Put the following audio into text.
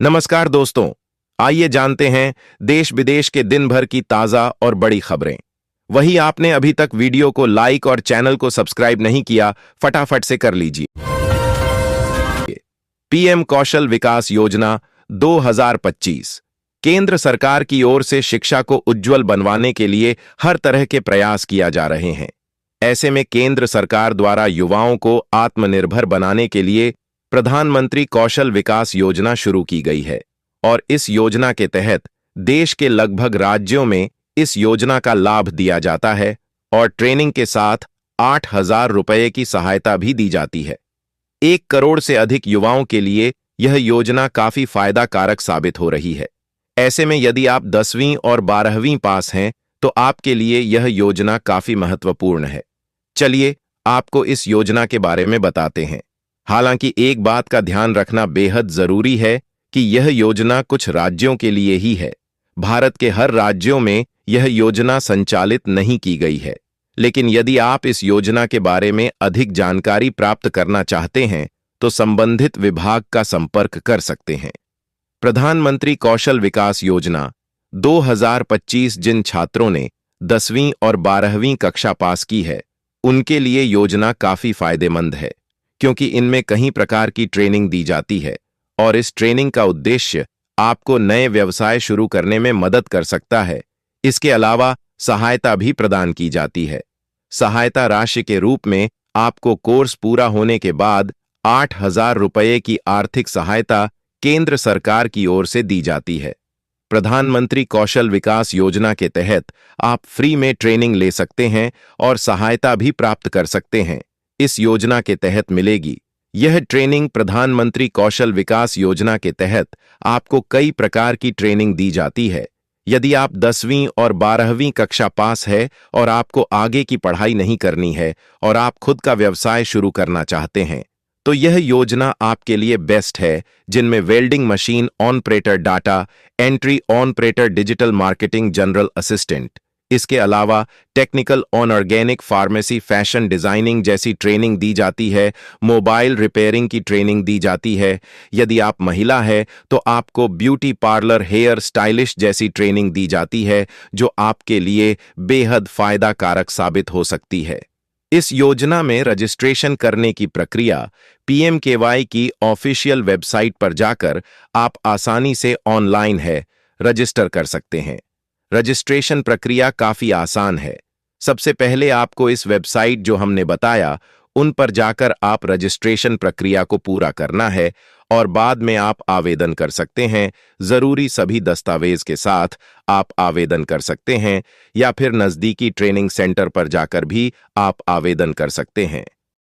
नमस्कार दोस्तों, आइए जानते हैं देश विदेश के दिन भर की ताजा और बड़ी खबरें। वही आपने अभी तक वीडियो को लाइक और चैनल को सब्सक्राइब नहीं किया, फटाफट से कर लीजिए। पीएम कौशल विकास योजना 2025 केंद्र सरकार की ओर से शिक्षा को उज्जवल बनवाने के लिए हर तरह के प्रयास किया जा रहे हैं। ऐसे में केंद्र सरकार द्वारा युवाओं को आत्मनिर्भर बनाने के लिए प्रधानमंत्री कौशल विकास योजना शुरू की गई है और इस योजना के तहत देश के लगभग राज्यों में इस योजना का लाभ दिया जाता है और ट्रेनिंग के साथ 8,000 रुपये की सहायता भी दी जाती है। 1 करोड़ से अधिक युवाओं के लिए यह योजना काफी फायदा कारक साबित हो रही है। ऐसे में यदि आप 10वीं और 12वीं पास हैं तो आपके लिए यह योजना काफी महत्वपूर्ण है। चलिए आपको इस योजना के बारे में बताते हैं। हालांकि एक बात का ध्यान रखना बेहद जरूरी है कि यह योजना कुछ राज्यों के लिए ही है। भारत के हर राज्यों में यह योजना संचालित नहीं की गई है। लेकिन यदि आप इस योजना के बारे में अधिक जानकारी प्राप्त करना चाहते हैं तो संबंधित विभाग का संपर्क कर सकते हैं। प्रधानमंत्री कौशल विकास योजना 2025 जिन छात्रों ने 10वीं और 12वीं कक्षा पास की है, उनके लिए योजना काफी फायदेमंद है, क्योंकि इनमें कई प्रकार की ट्रेनिंग दी जाती है और इस ट्रेनिंग का उद्देश्य आपको नए व्यवसाय शुरू करने में मदद कर सकता है। इसके अलावा सहायता भी प्रदान की जाती है। सहायता राशि के रूप में आपको कोर्स पूरा होने के बाद 8,000 रुपये की आर्थिक सहायता केंद्र सरकार की ओर से दी जाती है। प्रधानमंत्री कौशल विकास योजना के तहत आप फ्री में ट्रेनिंग ले सकते हैं और सहायता भी प्राप्त कर सकते हैं। इस योजना के तहत मिलेगी। यह ट्रेनिंग प्रधानमंत्री कौशल विकास योजना के तहत आपको कई प्रकार की ट्रेनिंग दी जाती है। यदि आप 10वीं और 12वीं कक्षा पास है और आपको आगे की पढ़ाई नहीं करनी है और आप खुद का व्यवसाय शुरू करना चाहते हैं, तो यह योजना आपके लिए बेस्ट है, जिनमें welding machine operator, data entry operator, digital marketing, general assistant. इसके अलावा technical on organic pharmacy, fashion designing जैसी ट्रेनिंग दी जाती है। मोबाइल रिपेयरिंग की ट्रेनिंग दी जाती है। यदि आप महिला है तो आपको ब्यूटी पार्लर, हेयर स्टाइलिश जैसी ट्रेनिंग दी जाती है, जो आपके लिए बेहद फायदा कारक साबित हो सकती है। इस योजना में रजिस्ट्रेशन करने की प्रक्रिया पीएमकेवाई की ऑफिशियल वेबसाइट पर जाकर आप आसानी से ऑनलाइन रजिस्टर कर सकते हैं। रजिस्ट्रेशन प्रक्रिया काफी आसान है। सबसे पहले आपको इस वेबसाइट जो हमने बताया, उन पर जाकर आप रजिस्ट्रेशन प्रक्रिया को पूरा करना है और बाद में आप आवेदन कर सकते हैं। जरूरी सभी दस्तावेज के साथ आप आवेदन कर सकते हैं या फिर नजदीकी ट्रेनिंग सेंटर पर जाकर भी आप आवेदन कर सकते हैं।